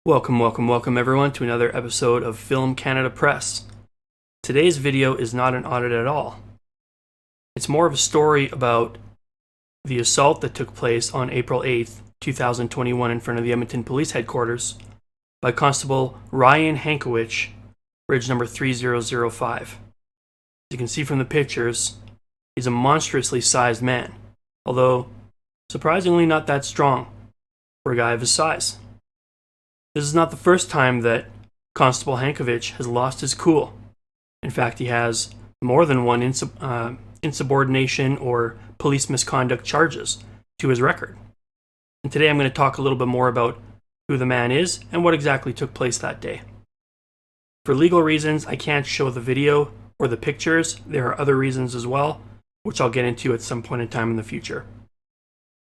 Welcome everyone to another episode of Film Canada Press. Today's video is not an audit at all. It's more of a story about the assault that took place on April 8th, 2021 in front of the Edmonton Police Headquarters by Constable Ryan Hankewich, bridge number 3005. As you can see from the pictures, he's a monstrously sized man, although surprisingly not that strong for a guy of his size. This is not the first time that Constable Hankewich has lost his cool. In fact, he has more than one insubordination or police misconduct charges to his record. And today I'm going to talk a little bit more about who the man is and what exactly took place that day. For legal reasons, I can't show the video or the pictures. There are other reasons as well, which I'll get into at some point in time in the future.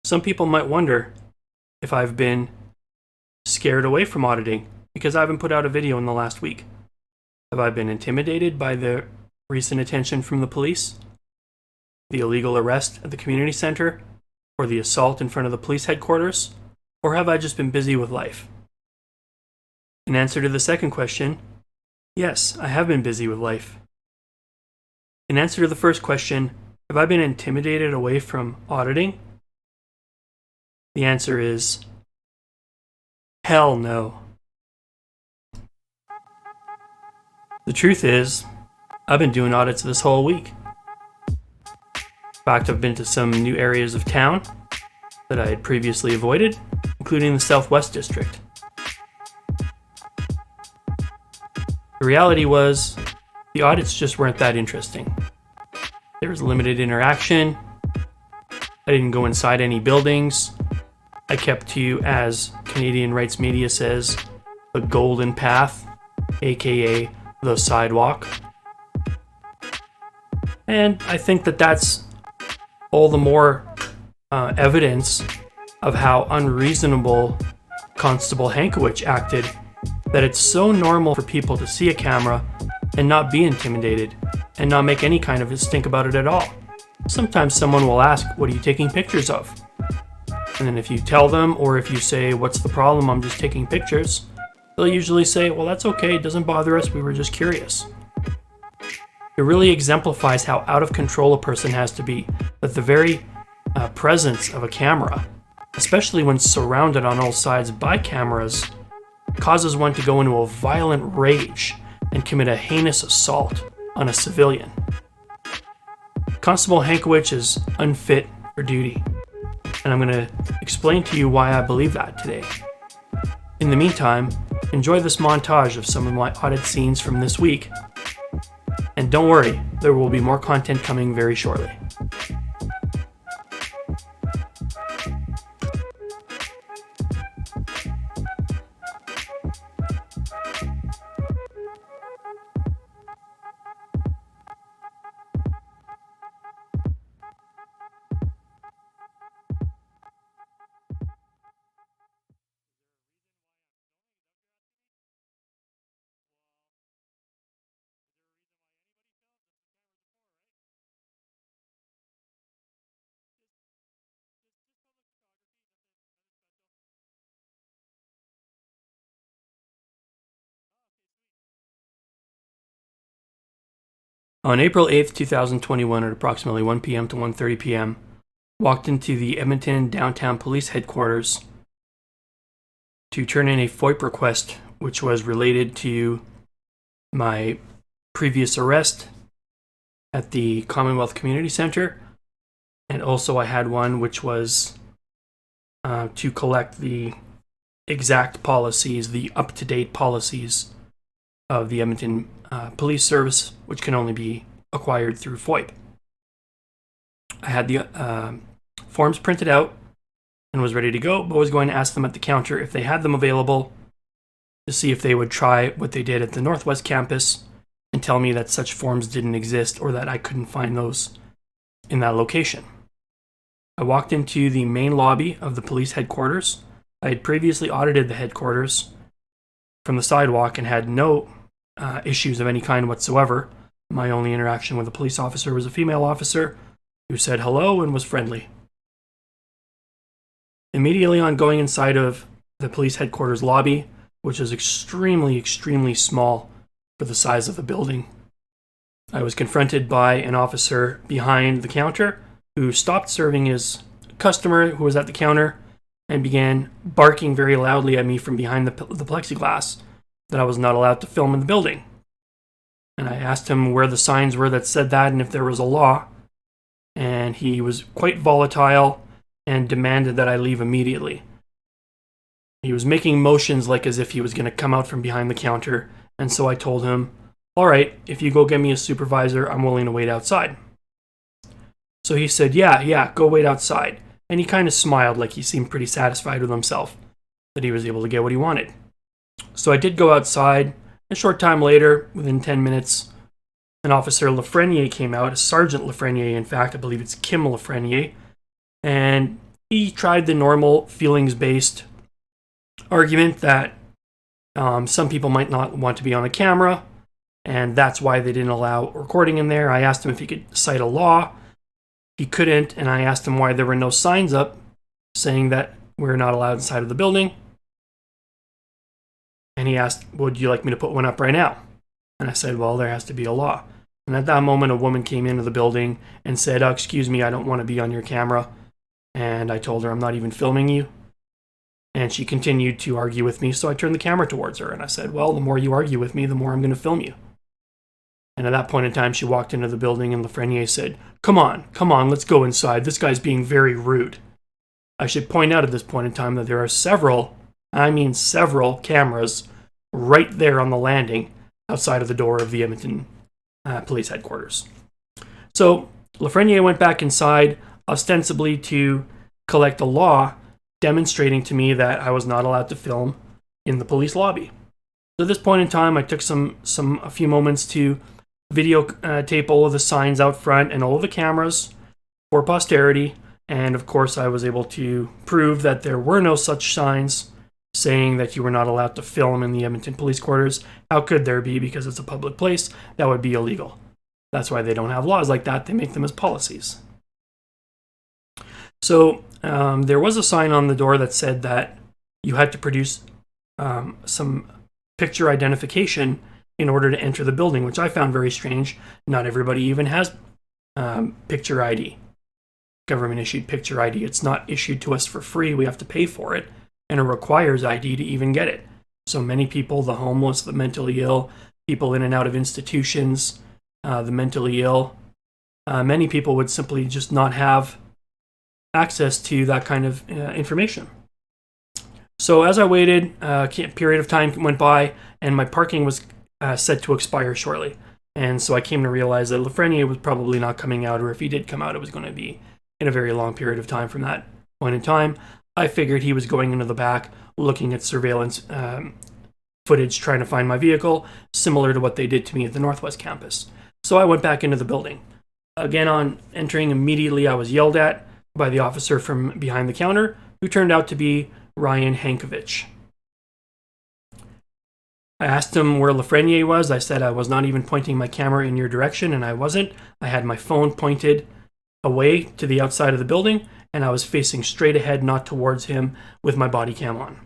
Some people might wonder if I've been scared away from auditing because I haven't put out a video in the last week. Have I been intimidated by the recent attention from the police, the illegal arrest at the community center, or the assault in front of the police headquarters, or have I just been busy with life? In answer to the second question, yes, I have been busy with life. In answer to the first question, have I been intimidated away from auditing? The answer is hell no. The truth is, I've been doing audits this whole week. In fact, I've been to some new areas of town that I had previously avoided, including the Southwest District. The reality was, the audits just weren't that interesting. There was limited interaction. I didn't go inside any buildings. I kept to, as Canadian rights media says, the golden path, aka the sidewalk. And I think that that's all the more evidence of how unreasonable Constable Hankewich acted, that it's so normal for people to see a camera and not be intimidated and not make any kind of a stink about it at all. Sometimes someone will ask, "What are you taking pictures of?" And then if you tell them, or if you say, "What's the problem? I'm just taking pictures," they'll usually say, "Well, that's okay. It doesn't bother us. We were just curious." It really exemplifies how out of control a person has to be, that the very presence of a camera, especially when surrounded on all sides by cameras, causes one to go into a violent rage and commit a heinous assault on a civilian. Constable Hankewich is unfit for duty, and I'm going to explain to you why I believe that today. In the meantime, enjoy this montage of some of my audit scenes from this week, and don't worry, there will be more content coming very shortly. On April 8th, 2021 at approximately 1 p.m. to 1:30 p.m., walked into the Edmonton Downtown Police Headquarters to turn in a FOIP request, which was related to my previous arrest at the Commonwealth Community Center, and also I had one which was to collect the exact policies, the up-to-date policies of the Edmonton Police Service, which can only be acquired through FOIP. I had the forms printed out and was ready to go, but was going to ask them at the counter if they had them available to see if they would try what they did at the Northwest campus and tell me that such forms didn't exist or that I couldn't find those in that location. I walked into the main lobby of the police headquarters. I had previously audited the headquarters from the sidewalk and had no issues of any kind whatsoever. My only interaction with a police officer was a female officer who said hello and was friendly. Immediately on going inside of the police headquarters lobby, which is extremely, extremely small for the size of the building. I was confronted by an officer behind the counter who stopped serving his customer who was at the counter and began barking very loudly at me from behind the plexiglass that I was not allowed to film in the building. And I asked him where the signs were that said that and if there was a law. And he was quite volatile and demanded that I leave immediately. He was making motions like as if he was going to come out from behind the counter, and so I told him, all right, if you go get me a supervisor, I'm willing to wait outside. So he said, yeah, go wait outside. And he kind of smiled like he seemed pretty satisfied with himself that he was able to get what he wanted. So I did go outside. A short time later, within 10 minutes, an officer Lafreniere came out, a Sergeant Lafreniere, in fact, I believe it's Kim Lafreniere, and he tried the normal feelings-based argument that some people might not want to be on a camera, and that's why they didn't allow recording in there. I asked him if he could cite a law. He couldn't, and I asked him why there were no signs up saying that we're not allowed inside of the building. And he asked, would you like me to put one up right now? And I said, well, there has to be a law. And at that moment, a woman came into the building and said, oh, excuse me, I don't want to be on your camera. And I told her, I'm not even filming you. And she continued to argue with me, so I turned the camera towards her. And I said, well, the more you argue with me, the more I'm going to film you. And at that point in time, she walked into the building and Lafreniere said, come on, let's go inside. This guy's being very rude. I should point out at this point in time that there are several cameras right there on the landing outside of the door of the Edmonton police headquarters. So Lafreniere went back inside, ostensibly to collect a law demonstrating to me that I was not allowed to film in the police lobby. So at this point in time, I took a few moments to video tape all of the signs out front and all of the cameras for posterity. And of course, I was able to prove that there were no such signs saying that you were not allowed to film in the Edmonton police quarters. How could there be? Because it's a public place. That would be illegal. That's why they don't have laws like that. They make them as policies. So there was a sign on the door that said that you had to produce some picture identification in order to enter the building, which I found very strange. Not everybody even has picture ID, government-issued picture ID. It's not issued to us for free. We have to pay for it, and it requires ID to even get it. So many people, the homeless, the mentally ill, people in and out of institutions, the mentally ill, many people would simply just not have access to that kind of information. So as I waited, a period of time went by, and my parking was set to expire shortly. And so I came to realize that Lafreniere was probably not coming out, or if he did come out, it was going to be in a very long period of time from that point in time. I figured he was going into the back, looking at surveillance footage, trying to find my vehicle, similar to what they did to me at the Northwest campus. So I went back into the building. Again, on entering, immediately I was yelled at by the officer from behind the counter, who turned out to be Ryan Hankewich. I asked him where Lafreniere was. I said I was not even pointing my camera in your direction, and I wasn't. I had my phone pointed away to the outside of the building, and I was facing straight ahead, not towards him, with my body cam on.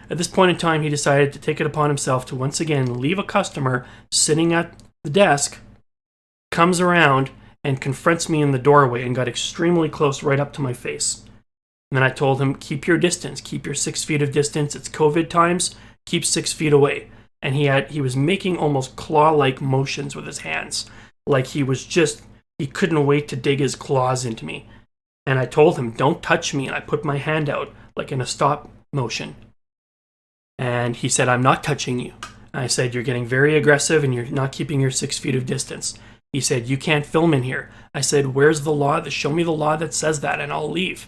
At this point in time, he decided to take it upon himself to once again leave a customer sitting at the desk, comes around, and confronts me in the doorway and got extremely close right up to my face. And then I told him, keep your distance, keep your 6 feet of distance. It's COVID times, keep 6 feet away. And he was making almost claw-like motions with his hands, like he couldn't wait to dig his claws into me. And I told him, don't touch me. And I put my hand out, like in a stop motion. And he said, I'm not touching you. And I said, you're getting very aggressive and you're not keeping your 6 feet of distance. He said, you can't film in here. I said, where's the law? Show me the law that says that and I'll leave.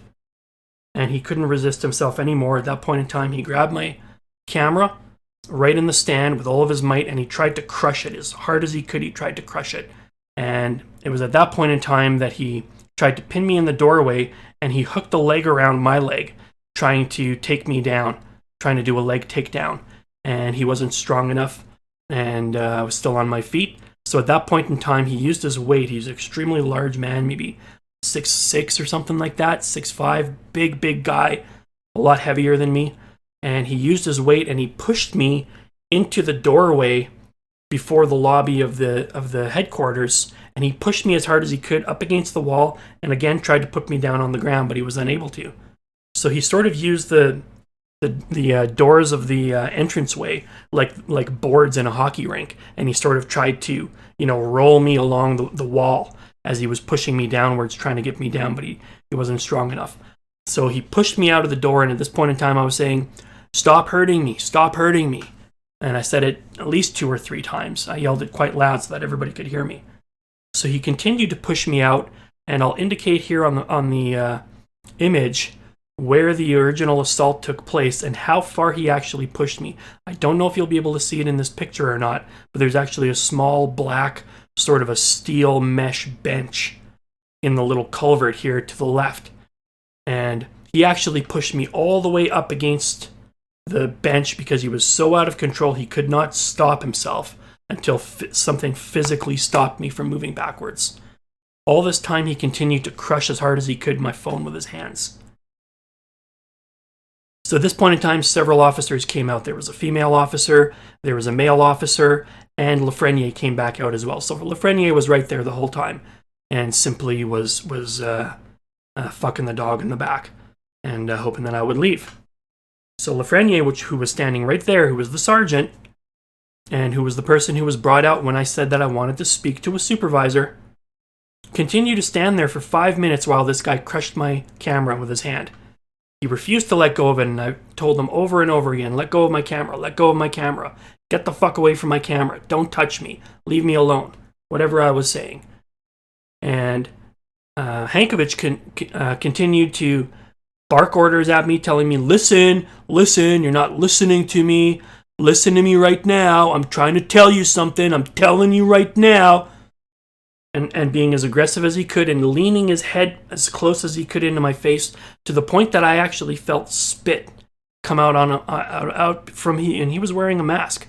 And he couldn't resist himself anymore. At that point in time, he grabbed my camera right in the stand with all of his might, and he tried to crush it as hard as he could. He tried to crush it. And it was at that point in time that he tried to pin me in the doorway, and he hooked a leg around my leg, trying to take me down, trying to do a leg takedown. And he wasn't strong enough, and I was still on my feet. So at that point in time, he used his weight. He's an extremely large man, maybe 6'6" or something like that, 6'5", big guy, a lot heavier than me. and he used his weight and he pushed me into the doorway before the lobby of the headquarters, and he pushed me as hard as he could up against the wall, and again tried to put me down on the ground, but he was unable to. So he sort of used the doors of the entranceway like boards in a hockey rink, and he sort of tried to roll me along the wall as he was pushing me downwards, trying to get me down, but he wasn't strong enough. So he pushed me out of the door, and at this point in time I was saying, "Stop hurting me, stop hurting me." And I said it at least 2 or 3 times. I yelled it quite loud so that everybody could hear me. So he continued to push me out, and I'll indicate here on the image where the original assault took place and how far he actually pushed me. I don't know if you'll be able to see it in this picture or not, but there's actually a small black sort of a steel mesh bench in the little culvert here to the left. And he actually pushed me all the way up against the bench because he was so out of control he could not stop himself until something physically stopped me from moving backwards. All this time he continued to crush as hard as he could my phone with his hands. So at this point in time, several officers came out. There was a female officer, there was a male officer, and Lafreniere came back out as well. So Lafreniere was right there the whole time and simply was fucking the dog in the back and hoping that I would leave. So Lafreniere, who was standing right there, who was the sergeant, and who was the person who was brought out when I said that I wanted to speak to a supervisor, continued to stand there for 5 minutes while this guy crushed my camera with his hand. He refused to let go of it, and I told him over and over again, "Let go of my camera, let go of my camera. Get the fuck away from my camera. Don't touch me. Leave me alone." Whatever I was saying. And Hankewich continued to bark orders at me, telling me, listen, you're not listening to me. Listen to me right now. I'm trying to tell you something. I'm telling you right now. And being as aggressive as he could and leaning his head as close as he could into my face to the point that I actually felt spit come out from him. And he was wearing a mask.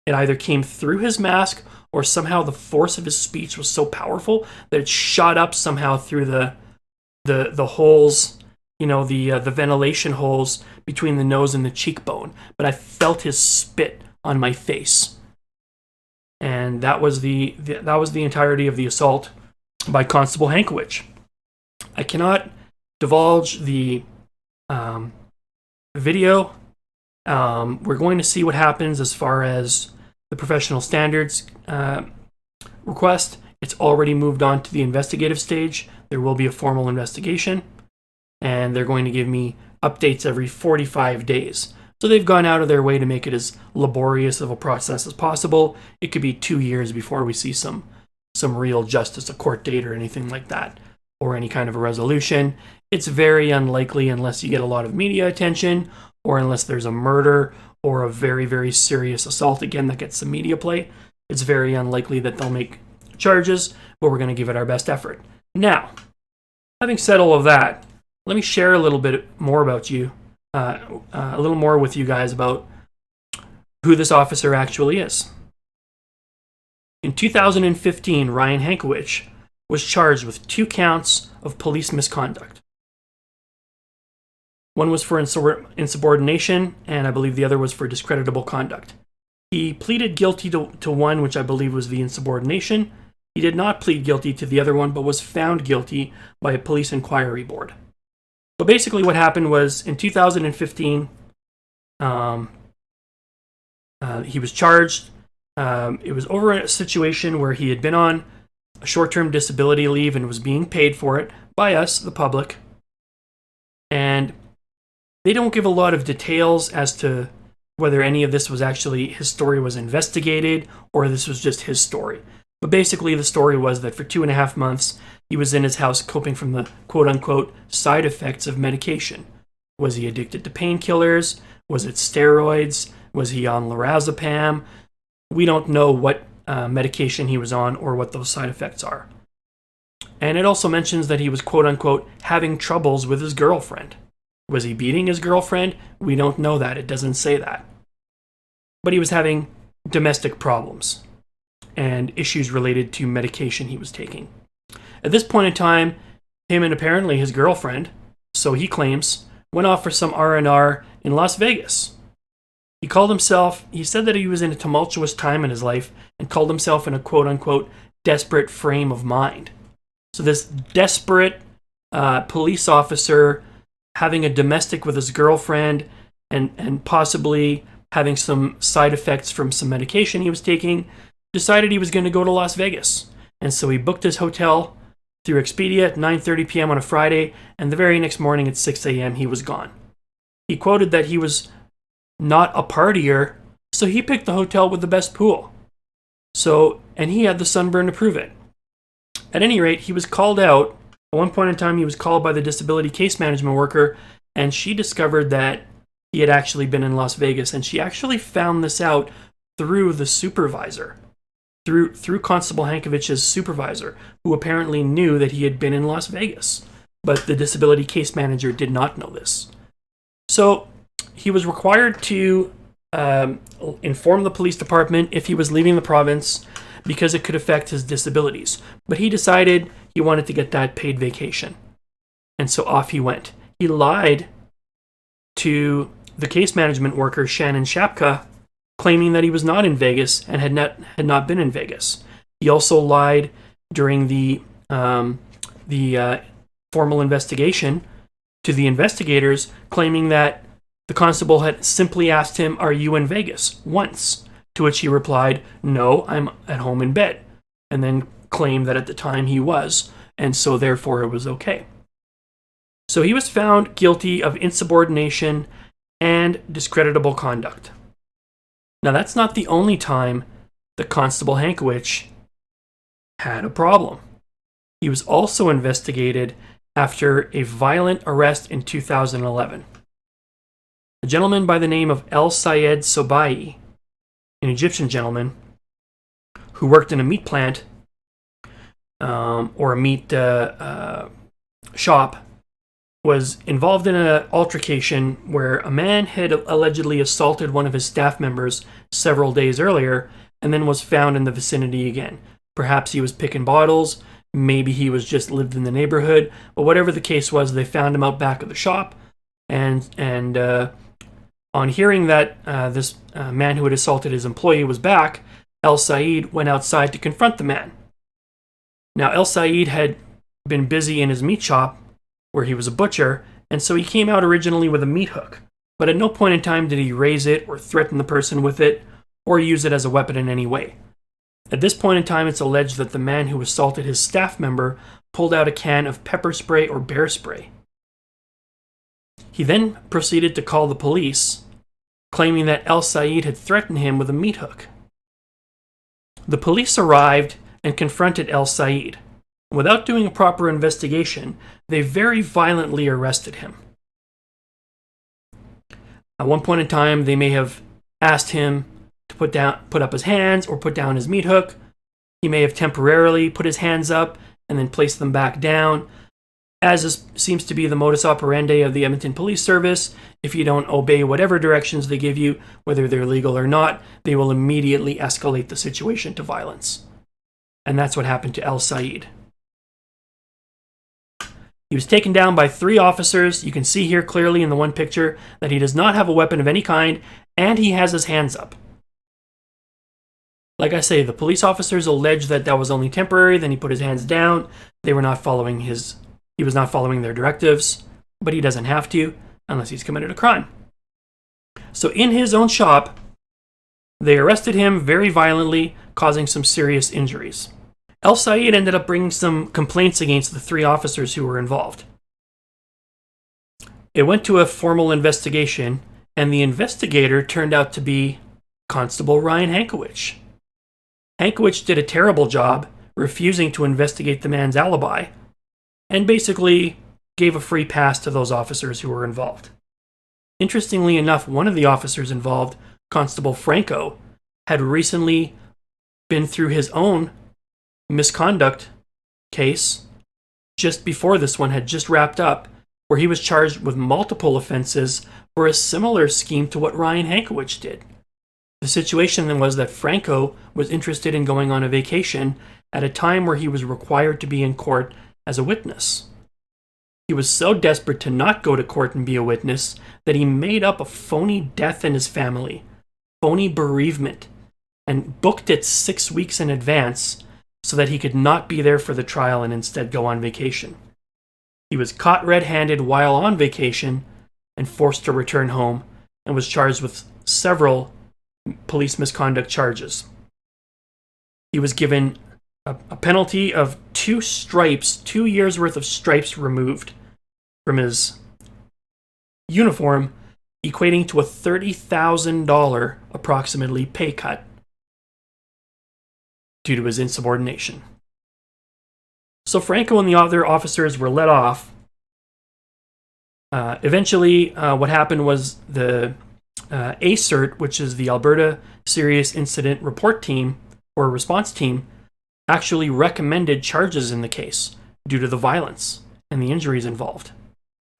It either came through his mask or somehow the force of his speech was so powerful that it shot up somehow through the holes, the ventilation holes between the nose and the cheekbone. But I felt his spit on my face. And that was the entirety of the assault by Constable Hankewich. I cannot divulge the video. We're going to see what happens as far as the professional standards request. It's already moved on to the investigative stage. There will be a formal investigation, and they're going to give me updates every 45 days. So they've gone out of their way to make it as laborious of a process as possible. It could be 2 years before we see some real justice, a court date or anything like that, or any kind of a resolution. It's very unlikely unless you get a lot of media attention, or unless there's a murder or a very, very serious assault, again, that gets some media play. It's very unlikely that they'll make charges, but we're going to give it our best effort. Now, having said all of that, let me share a little bit more about you. A little more with you guys about who this officer actually is. In 2015, Ryan Hankewich was charged with 2 counts of police misconduct. One was for insubordination, and I believe the other was for discreditable conduct. He pleaded guilty to one, which I believe was the insubordination. He did not plead guilty to the other one, but was found guilty by a police inquiry board. But basically what happened was in 2015, he was charged. It was over a situation where he had been on a short-term disability leave and was being paid for it by us, the public. And they don't give a lot of details as to whether any of this was actually, his story was investigated or this was just his story. But basically the story was that for 2.5 months, he was in his house coping from the quote-unquote side effects of medication. Was he addicted to painkillers? Was it steroids? Was he on lorazepam? We don't know what medication he was on or what those side effects are. And it also mentions that he was quote-unquote having troubles with his girlfriend. Was he beating his girlfriend? We don't know that. It doesn't say that. But he was having domestic problems and issues related to medication he was taking. At this point in time, him and apparently his girlfriend, so he claims, went off for some R&R in Las Vegas. He said that he was in a tumultuous time in his life and called himself in a quote unquote desperate frame of mind. So this desperate police officer having a domestic with his girlfriend and possibly having some side effects from some medication he was taking, decided he was going to go to Las Vegas. And so he booked his hotel through Expedia at 9:30 p.m. on a Friday, and the very next morning at 6 a.m. he was gone. He quoted that he was not a partier, so he picked the hotel with the best pool. And he had the sunburn to prove it. At any rate, he was called out. At one point in time, he was called by the disability case management worker, and she discovered that he had actually been in Las Vegas, and she actually found this out through the supervisor, through Constable Hankewich's supervisor, who apparently knew that he had been in Las Vegas, but the disability case manager did not know this. So he was required to inform the police department if he was leaving the province because it could affect his disabilities. But he decided he wanted to get that paid vacation. And so off he went. He lied to the case management worker, Shannon Shapka, claiming that he was not in Vegas and had not been in Vegas. He also lied during the formal investigation to the investigators, claiming that the constable had simply asked him, "Are you in Vegas?" once, to which he replied, "No, I'm at home in bed," and then claimed that at the time he was, and so therefore it was okay. So he was found guilty of insubordination and discreditable conduct. Now that's not the only time that Constable Hankewich had a problem. He was also investigated after a violent arrest in 2011. A gentleman by the name of El Sayed Sobai, an Egyptian gentleman who worked in a meat plant or a meat shop, was involved in an altercation where a man had allegedly assaulted one of his staff members several days earlier and then was found in the vicinity again. Perhaps he was picking bottles, maybe he was just lived in the neighborhood, but whatever the case was, they found him out back of the shop, and on hearing that this man who had assaulted his employee was back, El Sayed went outside to confront the man. Now, El Sayed had been busy in his meat shop, where he was a butcher, and so he came out originally with a meat hook, but at no point in time did he raise it or threaten the person with it or use it as a weapon in any way. At this point in time, it's alleged that the man who assaulted his staff member pulled out a can of pepper spray or bear spray. He then proceeded to call the police, claiming that El Sayed had threatened him with a meat hook. The police arrived and confronted El Sayed. Without doing a proper investigation, they very violently arrested him. At one point in time, they may have asked him to put up his hands or put down his meat hook. He may have temporarily put his hands up and then placed them back down. As seems to be the modus operandi of the Edmonton Police Service, if you don't obey whatever directions they give you, whether they're legal or not, they will immediately escalate the situation to violence. And that's what happened to El Sayed. He was taken down by 3 officers. You can see here clearly in the one picture that he does not have a weapon of any kind, and he has his hands up. Like I say, the police officers allege that was only temporary, then he put his hands down. He was not following their directives, but he doesn't have to unless he's committed a crime. So in his own shop, they arrested him very violently, causing some serious injuries. El Sayed ended up bringing some complaints against the 3 officers who were involved. It went to a formal investigation, and the investigator turned out to be Constable Ryan Hankewich. Hankewich did a terrible job refusing to investigate the man's alibi, and basically gave a free pass to those officers who were involved. Interestingly enough, one of the officers involved, Constable Franco, had recently been through his own misconduct case just before this one had just wrapped up, where he was charged with multiple offenses for a similar scheme to what Ryan Hankewich did. The situation then was that Franco was interested in going on a vacation at a time where he was required to be in court as a witness. He was so desperate to not go to court and be a witness that he made up a phony death in his family, phony bereavement, and booked it 6 weeks in advance so that he could not be there for the trial and instead go on vacation. He was caught red-handed while on vacation and forced to return home and was charged with several police misconduct charges. He was given a penalty of 2 stripes, 2 years worth of stripes removed from his uniform, equating to a $30,000 approximately pay cut due to his insubordination. So Franco and the other officers were let off. Eventually, what happened was the ACERT, which is the Alberta Serious Incident Report Team, or Response Team, actually recommended charges in the case due to the violence and the injuries involved.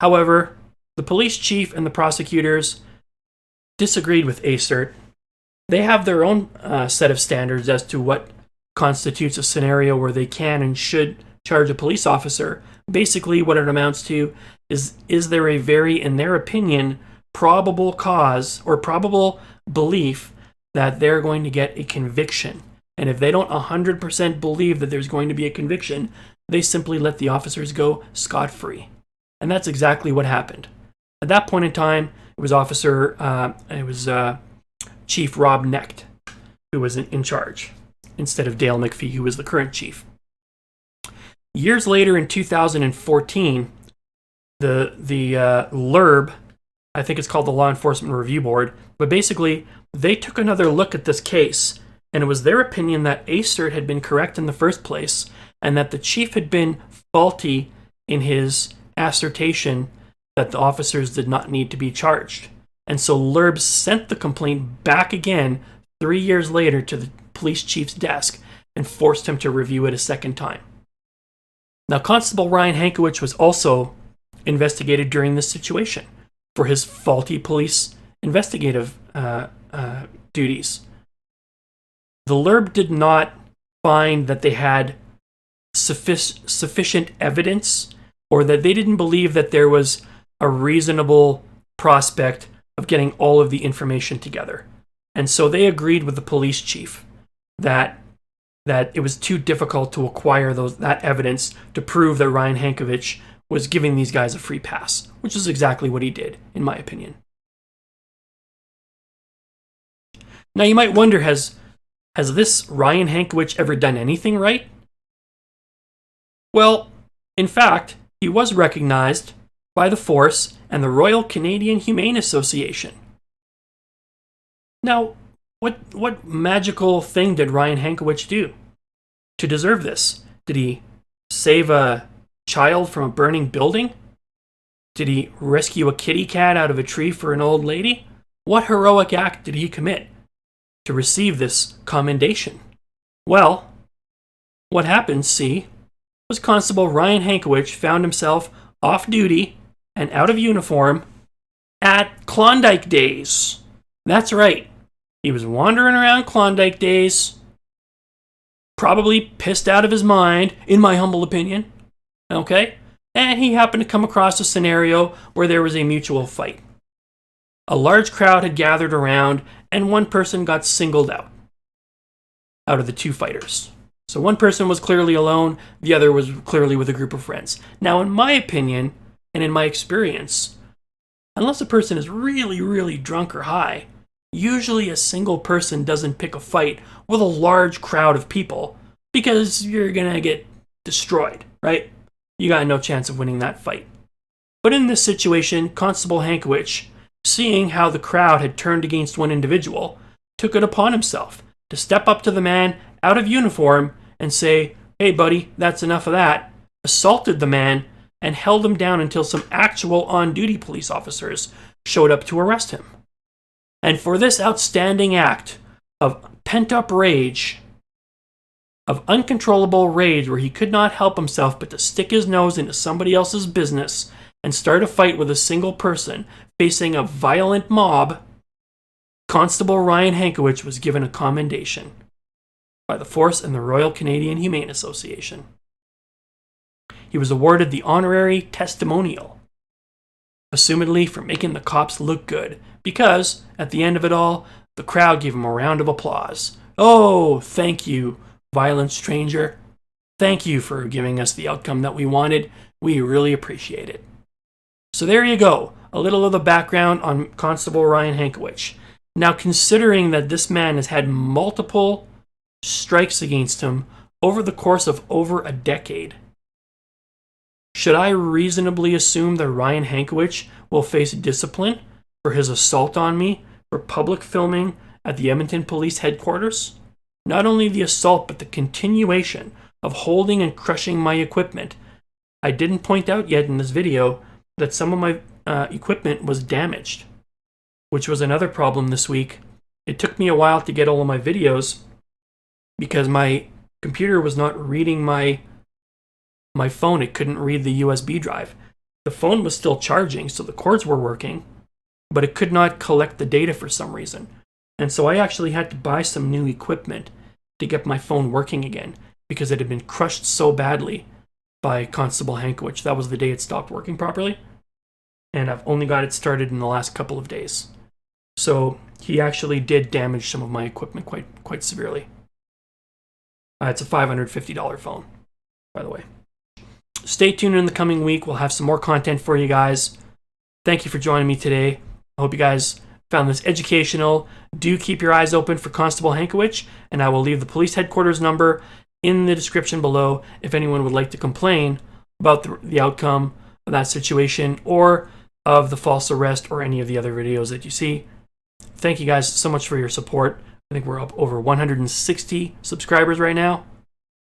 However, the police chief and the prosecutors disagreed with ACERT. They have their own set of standards as to what constitutes a scenario where they can and should charge a police officer. Basically, what it amounts to is there a very, in their opinion, probable cause or probable belief that they're going to get a conviction. And if they don't 100% believe that there's going to be a conviction, they simply let the officers go scot-free. And that's exactly what happened. At that point in time, it was Chief Rob Knecht who was in charge, instead of Dale McPhee, who was the current chief. Years later, in 2014, the LRB, I think it's called the Law Enforcement Review Board, but basically they took another look at this case, and it was their opinion that ACERT had been correct in the first place, and that the chief had been faulty in his assertion that the officers did not need to be charged. And so LRB sent the complaint back again 3 years later to the police chief's desk and forced him to review it a second time. Now, Constable Ryan Hankewich was also investigated during this situation for his faulty police investigative duties. The LRB did not find that they had sufficient evidence, or that they didn't believe that there was a reasonable prospect of getting all of the information together. And so they agreed with the police chief that it was too difficult to acquire that evidence to prove that Ryan Hankewich was giving these guys a free pass, which is exactly what he did, in my opinion. Now you might wonder, has this Ryan Hankewich ever done anything right? Well, in fact, he was recognized by the Force and the Royal Canadian Humane Association. Now, what magical thing did Ryan Hankewich do to deserve this? Did he save a child from a burning building? Did he rescue a kitty cat out of a tree for an old lady? What heroic act did he commit to receive this commendation? Well, what happened, was Constable Ryan Hankewich found himself off duty and out of uniform at Klondike Days. That's right. He was wandering around Klondike Days, probably pissed out of his mind, in my humble opinion. Okay? And he happened to come across a scenario where there was a mutual fight. A large crowd had gathered around, and one person got singled out of the two fighters. So one person was clearly alone, the other was clearly with a group of friends. Now, in my opinion, and in my experience, unless a person is really, really drunk or high, usually a single person doesn't pick a fight with a large crowd of people because you're going to get destroyed, right? You got no chance of winning that fight. But in this situation, Constable Hankewich, seeing how the crowd had turned against one individual, took it upon himself to step up to the man out of uniform and say, "Hey buddy, that's enough of that," assaulted the man and held him down until some actual on-duty police officers showed up to arrest him. And for this outstanding act of pent-up rage, of uncontrollable rage where he could not help himself but to stick his nose into somebody else's business and start a fight with a single person facing a violent mob, Constable Ryan Hankewich was given a commendation by the Force and the Royal Canadian Humane Association. he was awarded the honorary testimonial, assumedly for making the cops look good, because at the end of it all, the crowd gave him a round of applause. Oh, thank you, violent stranger. Thank you for giving us the outcome that we wanted. We really appreciate it. So there you go, a little of the background on Constable Ryan Hankewich. Now, considering that this man has had multiple strikes against him over the course of over a decade, should I reasonably assume that Ryan Hankewich will face discipline for his assault on me for public filming at the Edmonton Police Headquarters? Not only the assault, but the continuation of holding and crushing my equipment. I didn't point out yet in this video that some of my equipment was damaged, which was another problem this week. It took me a while to get all of my videos because my computer was not reading my phone. It couldn't read the USB drive. The phone was still charging, so the cords were working, but it could not collect the data for some reason. And so I actually had to buy some new equipment to get my phone working again because it had been crushed so badly by Constable Hankewich. That was the day it stopped working properly. And I've only got it started in the last couple of days. So he actually did damage some of my equipment quite severely. It's a $550 phone, by the way. Stay tuned in the coming week. We'll have some more content for you guys. Thank you for joining me today. I hope you guys found this educational. Do keep your eyes open for Constable Hankewich, and I will leave the police headquarters number in the description below if anyone would like to complain about the outcome of that situation or of the false arrest or any of the other videos that you see. Thank you guys so much for your support. I think we're up over 160 subscribers right now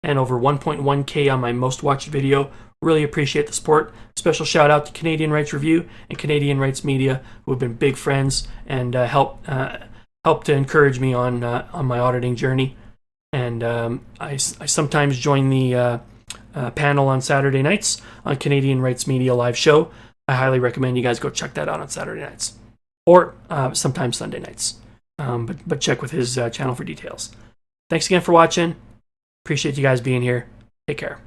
and over 1.1K on my most watched video. Really appreciate the support. Special shout out to Canadian Rights Review and Canadian Rights Media, who have been big friends and helped to encourage me on my auditing journey. And I sometimes join the panel on Saturday nights on Canadian Rights Media live show. I highly recommend you guys go check that out on Saturday nights or sometimes Sunday nights. But check with his channel for details. Thanks again for watching. Appreciate you guys being here. Take care.